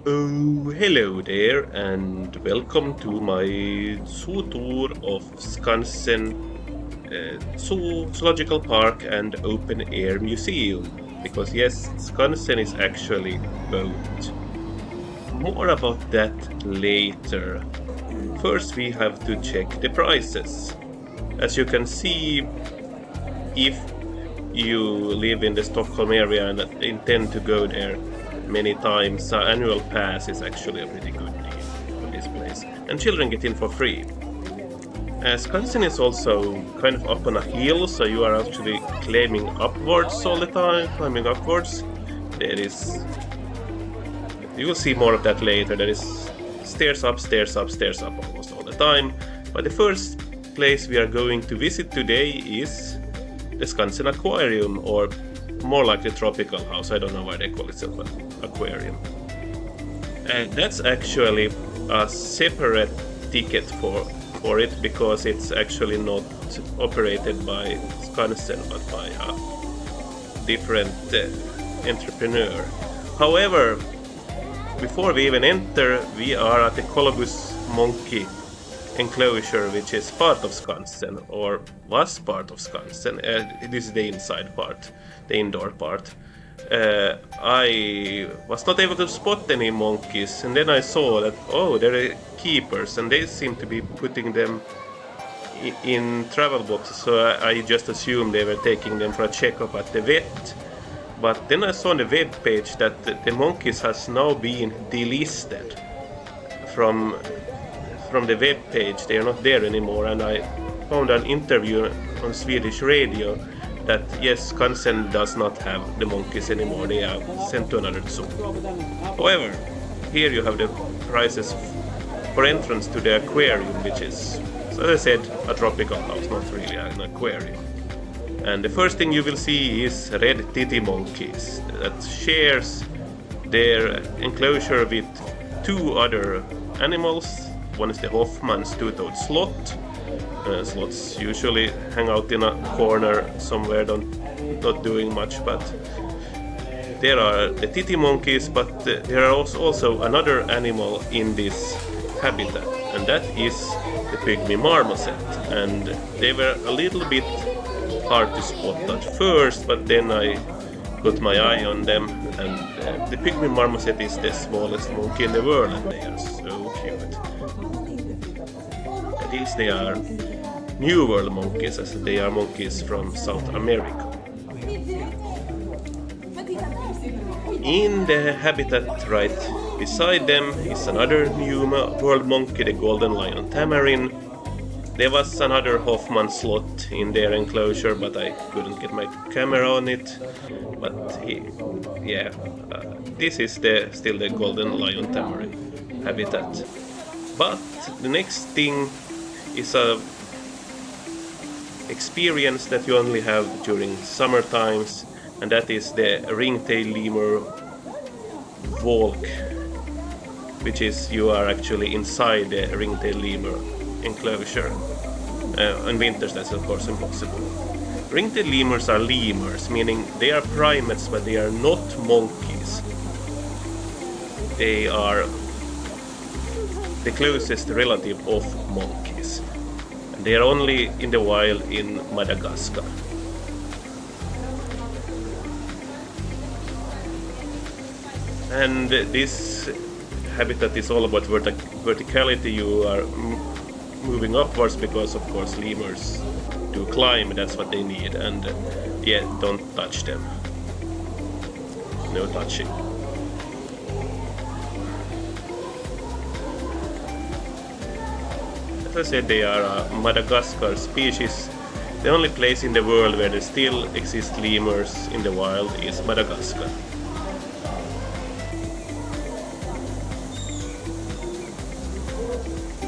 Oh, hello there, and welcome to my zoo tour of Skansen Zoological Park and Open Air Museum. Because yes, Skansen is actually both. More about that later. First, we have to check the prices. As you can see, if you live in the Stockholm area and intend to go there many times, annual pass is actually a pretty good deal for this place. And children get in for free. Skansen is also kind of up on a hill, so you are actually climbing upwards all the time, climbing upwards. There is... You will see more of that later. There is stairs up, stairs up, stairs up almost all the time. But the first place we are going to visit today is the Skansen Aquarium, or more like the tropical house. I don't know why they call it an aquarium. And that's actually a separate ticket for it, because it's actually not operated by Skansen but by a different entrepreneur. However, before we even enter, we are at the Colobus monkey enclosure, which is part of Skansen, or was part of Skansen. This is the inside part, the indoor part. I was not able to spot any monkeys, and then I saw that, oh, there are keepers, and they seem to be putting them in travel boxes, so I just assumed they were taking them for a checkup at the vet. But then I saw on the web page that the monkeys has now been delisted from the web page. They are not there anymore, and I found an interview on Swedish radio that yes, Skansen does not have the monkeys anymore. They are sent to another zoo. However, here you have the prices for entrance to the aquarium, which is, as I said, a tropical house, not really an aquarium. And the first thing you will see is red titty monkeys that shares their enclosure with two other animals. One is the Hoffman's two-toed sloth. Sloths usually hang out in a corner somewhere, not doing much, but there are the titty monkeys, but there are also another animal in this habitat, and that is the pygmy marmoset. And they were a little bit hard to spot at first, but then I got my eye on them, and the pygmy marmoset is the smallest monkey in the world, and they are so cute. These they are New World monkeys, as they are monkeys from South America. In the habitat right beside them is another New World monkey, the golden lion tamarin. There was another Hoffman sloth in their enclosure, but I couldn't get my camera on it. But this is still the golden lion tamarin habitat. But the next thing is a experience that you only have during summer times, and that is the ringtail lemur walk, which is you are actually inside the ringtail lemur enclosure. In winters that's of course impossible. Ringtail lemurs are lemurs, meaning they are primates, but they are not monkeys. They are the closest relative of monkeys. And they are only in the wild in Madagascar. And this habitat is all about verticality. You are moving upwards because, of course, lemurs do climb. That's what they need. And don't touch them. No touching. As I said, they are a Madagascar species. The only place in the world where there still exist lemurs in the wild is Madagascar.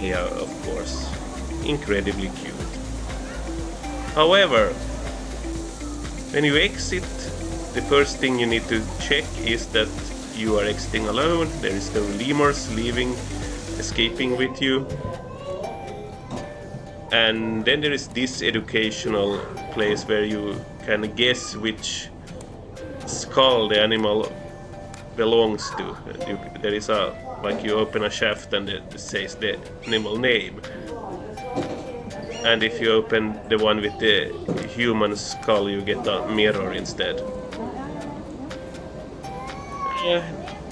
They are, of course, incredibly cute. However, when you exit, the first thing you need to check is that you are exiting alone. There is no lemurs escaping with you. And then there is this educational place where you can guess which skull the animal belongs to. There is a, like you open a shaft and it says the animal name. And if you open the one with the human skull, you get a mirror instead.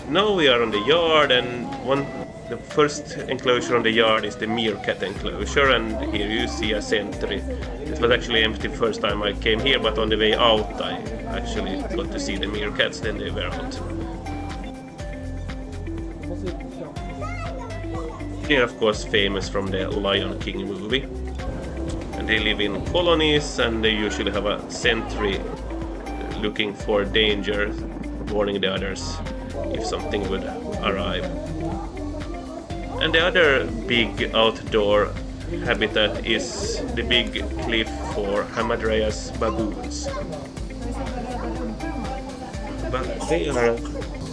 Now we are on the yard, and the first enclosure on the yard is the meerkat enclosure, and here you see a sentry. It was actually empty first time I came here, but on the way out I actually got to see the meerkats, then they were out. They're of course famous from the Lion King movie. And they live in colonies, and they usually have a sentry looking for danger, warning the others if something would arrive. And the other big outdoor habitat is the big cliff for Hamadryas baboons. But they are a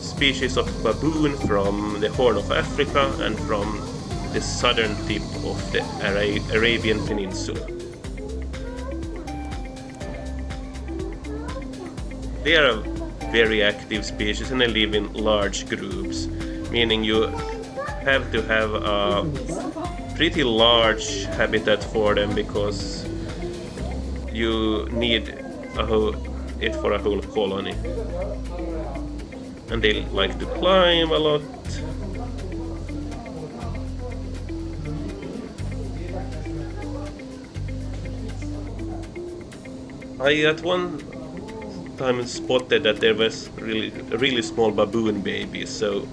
species of baboon from the Horn of Africa and from the southern tip of the Arabian Peninsula. They are a very active species and they live in large groups, meaning you have to have a pretty large habitat for them because you need it for a whole colony. And they like to climb a lot. I at one time spotted that there was really small baboon babies, so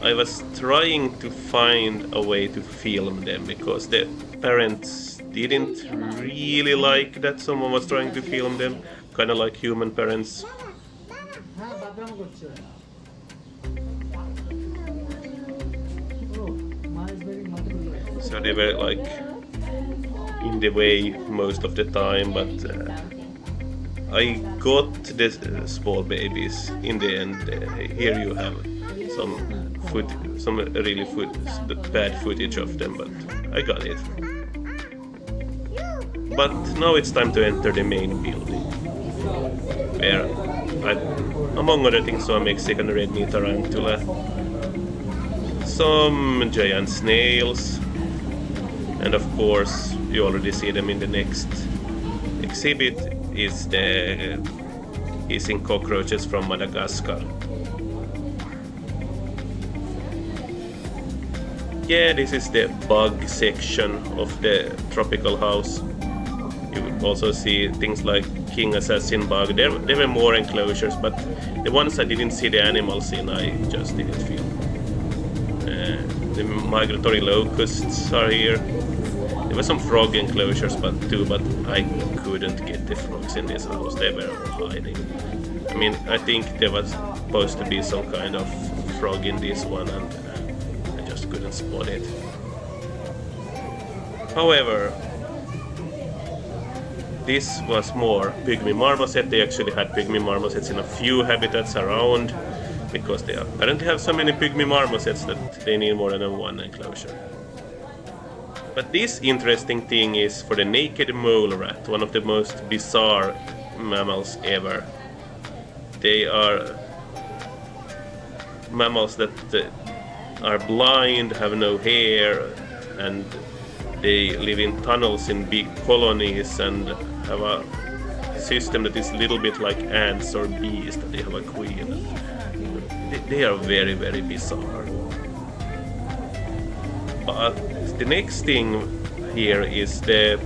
I was trying to find a way to film them because the parents didn't really like that someone was trying to film them, kind of like human parents. So they were like in the way most of the time, but I got the small babies in the end. Here you have some really bad footage of them, but I got it. But now it's time to enter the main building, where I, among other things, saw a Mexican red meat tarantula, some giant snails, and of course you already see them in the next exhibit is the hissing cockroaches from Madagascar. Yeah, this is the bug section of the tropical house. You would also see things like king assassin bug. There were more enclosures, but the ones I didn't see the animals in, I just didn't film. The migratory locusts are here. There were some frog enclosures but I couldn't get the frogs in this house. They were all hiding. I mean, I think there was supposed to be some kind of frog in this one, and I just couldn't spot it. However, this was more pygmy marmoset. They actually had pygmy marmosets in a few habitats around, because they apparently have so many pygmy marmosets that they need more than one enclosure. But this interesting thing is for the naked mole rat, one of the most bizarre mammals ever. They are mammals that are blind, have no hair, and they live in tunnels in big colonies and have a system that is a little bit like ants or bees, that they have a queen. They are very, very bizarre. But the next thing here is the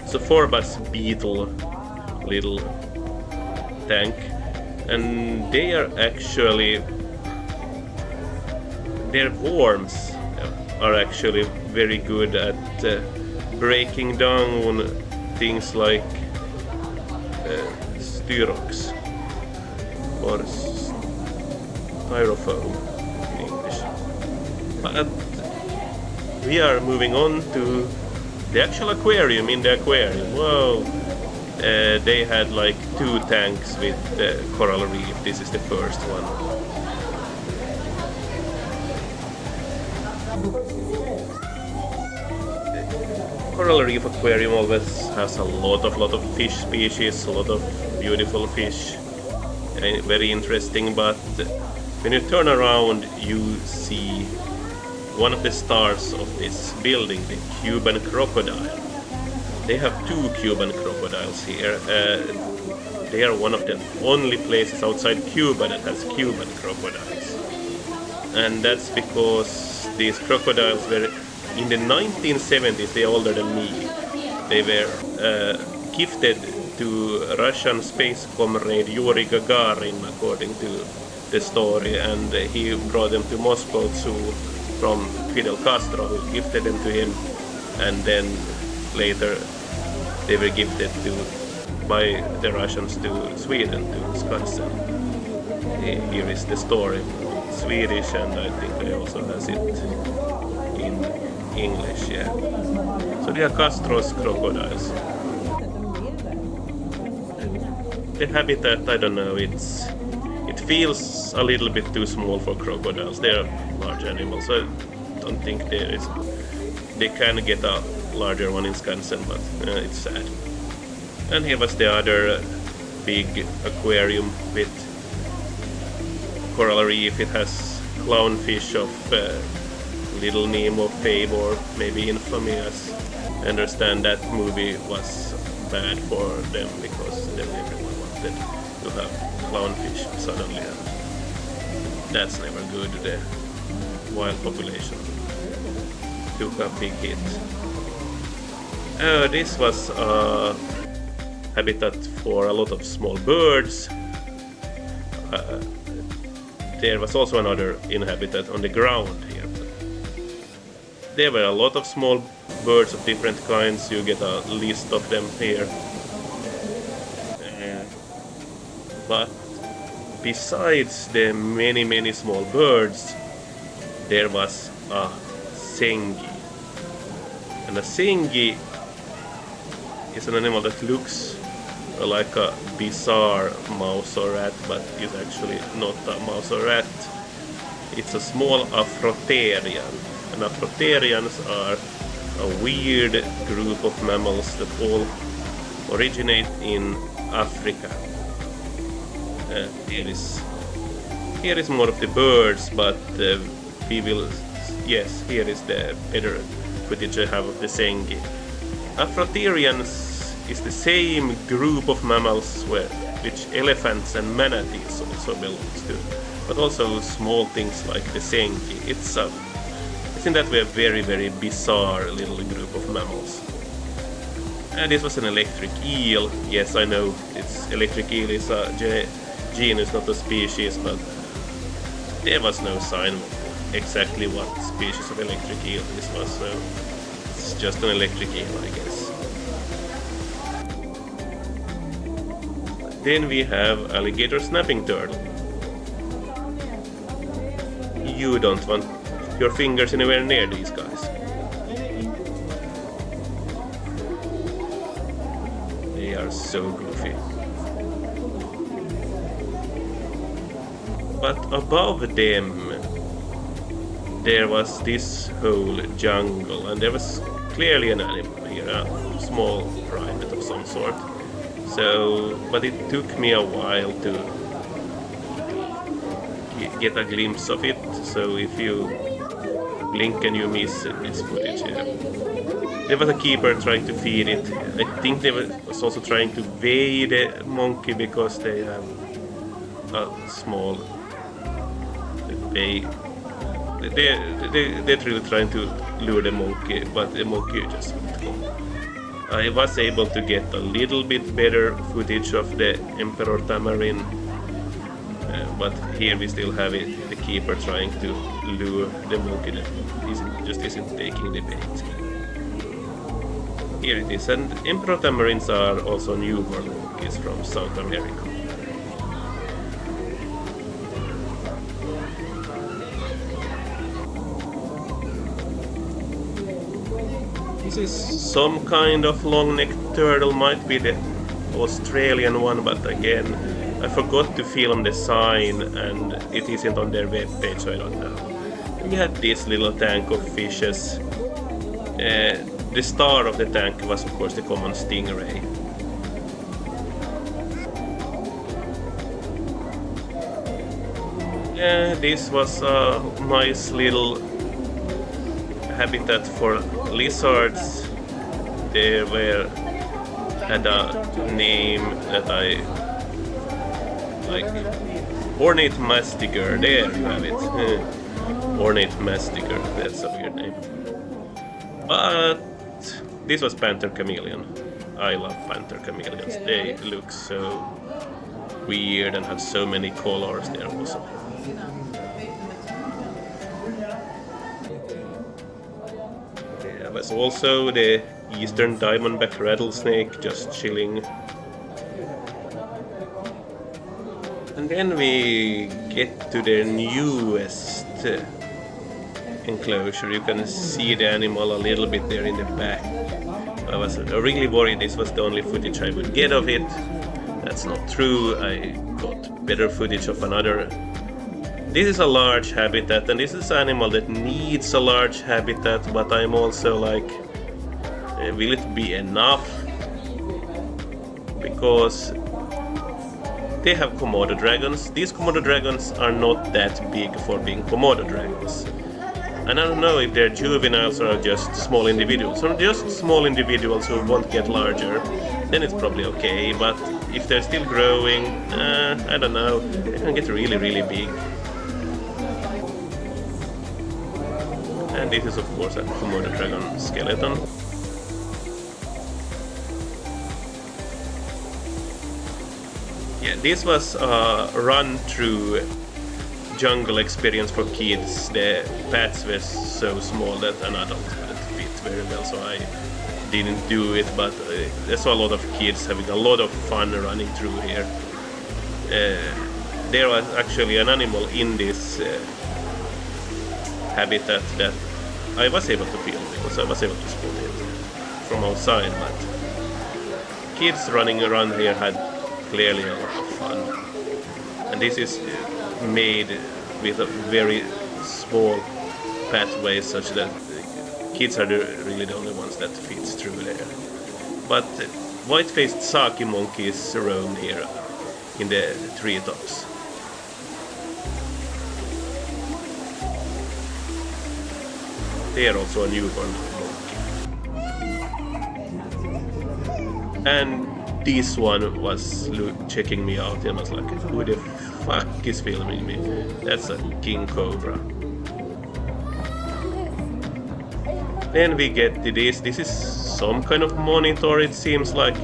Sophorbus beetle little tank, and they are actually, their worms are actually very good at breaking down things like styrox or styrofoam in English. But we are moving on to the actual aquarium. In the aquarium, whoa! They had like 2 tanks with coral reef. This is the first one. Coral reef aquarium always has a lot of fish species, a lot of beautiful fish, very interesting, but When you turn around, you see one of the stars of this building, the Cuban crocodile. They have 2 Cuban crocodiles here. They are one of the only places outside Cuba that has Cuban crocodiles. And that's because these crocodiles were, in the 1970s, they're older than me. They were gifted to Russian space comrade Yuri Gagarin, according to the story, and he brought them to Moscow Zoo from Fidel Castro, who gifted them to him, and then later they were gifted by the Russians to Sweden, to Skansen. Here is the story in Swedish, and I think they also has it in English, yeah. So they are Castro's crocodiles. The habitat, I don't know, it feels a little bit too small for crocodiles. They are large animals, so I don't think they can get a larger one in Skansen, but it's sad. And here was the other big aquarium with coral reef. It has clownfish of Little Nemo fame, or maybe infamy, as I understand that movie was bad for them because then everyone wanted to have clownfish suddenly, and that's never good. The wild population took a big hit. This was a habitat for a lot of small birds. There was also another inhabitant on the ground here. There were a lot of small birds of different kinds. You get a list of them here. But besides the many small birds, there was a sengi. And a sengi is an animal that looks like a bizarre mouse or rat, but is actually not a mouse or rat. It's a small Afrotherian. And Afrotherians are a weird group of mammals that all originate in Africa. Here is more of the birds, but here is the better footage I have of the sengi. Afrotherians is the same group of mammals which elephants and manatees also belongs to, but also small things like the sengi. It's in that way a very bizarre little group of mammals. And this was an electric eel. Yes, I know electric eel is a genus, not a species, but there was no sign of exactly what species of electric eel this was, so it's just an electric eel, I guess. Then we have alligator snapping turtle. You don't want your fingers anywhere near these guys. They are so goofy. But above them there was this whole jungle, and there was clearly an animal here, a small primate of some sort. So, but it took me a while to get a glimpse of it, so if you blink and you miss this footage here. There was a keeper trying to feed it. I think they was also trying to weigh the monkey because they have a small... They're really trying to lure the monkey, but the monkey just won't go. I was able to get a little bit better footage of the Emperor Tamarin, but here we still have it, the keeper trying to lure the monkey that isn't taking the bait. Here it is, and Emperor Tamarins are also newborn monkeys from South America. This is some kind of long-necked turtle, might be the Australian one, but again, I forgot to film the sign and it isn't on their webpage, so I don't know. And we had this little tank of fishes. The star of the tank was of course the common stingray. Yeah, this was a nice little habitat for lizards. They were had a name that I like. Ornate mastiger. There you have it. Ornate mastiger. That's a weird name. But this was panther chameleon. I love panther chameleons. They look so weird and have so many colors. They're awesome. There was also the eastern diamondback rattlesnake just chilling. And then we get to the newest enclosure. You can see the animal a little bit there in the back. I was really worried this was the only footage I would get of it. That's not true. I got better footage of another. This is a large habitat, and this is an animal that needs a large habitat, but I'm also like, will it be enough? Because they have Komodo dragons. These Komodo dragons are not that big for being Komodo dragons. And I don't know if they're juveniles or just small individuals, or just small individuals who won't get larger, then it's probably okay. But if they're still growing, I don't know, they can get really, really big. And this is of course a Komodo dragon skeleton. Yeah, this was a run-through jungle experience for kids. The paths were so small that an adult wouldn't fit very well, so I didn't do it, but I saw a lot of kids having a lot of fun running through here. There was actually an animal in this habitat that I was able to film because I was able to spot it from outside, but kids running around here had clearly a lot of fun. And this is made with a very small pathway such that kids are really the only ones that fits through there. But white-faced saki monkeys roam here in the treetops. They are also a newborn monkey. And this one was checking me out and was like, who the fuck is filming me? That's a king cobra. Then we get to this. This is some kind of monitor, it seems like.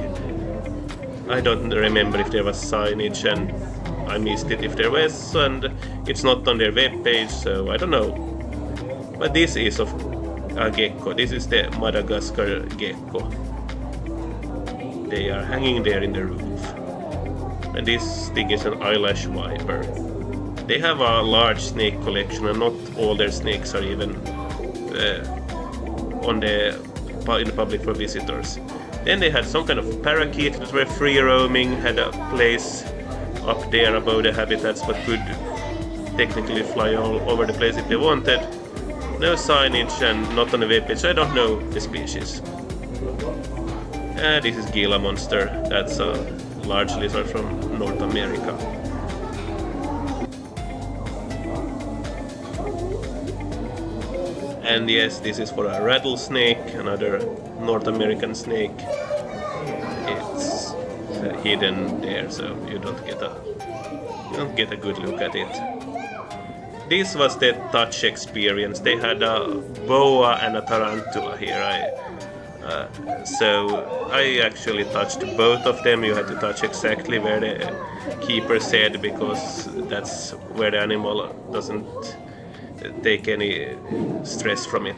I don't remember if there was signage, and I missed it if there was, and it's not on their webpage, so I don't know. But this is of a gecko. This is the Madagascar gecko. They are hanging there in the roof. And this thing is an eyelash viper. They have a large snake collection, and not all their snakes are even in the public for visitors. Then they had some kind of parakeet that were free roaming, had a place up there above the habitats, but could technically fly all over the place if they wanted. No signage and not on the webpage, so I don't know the species. This is Gila monster. That's a large lizard from North America. And yes, this is for a rattlesnake, another North American snake. It's hidden there, so you don't get a good look at it. This was the touch experience. They had a boa and a tarantula here. So I actually touched both of them. You had to touch exactly where the keeper said, because that's where the animal doesn't take any stress from it.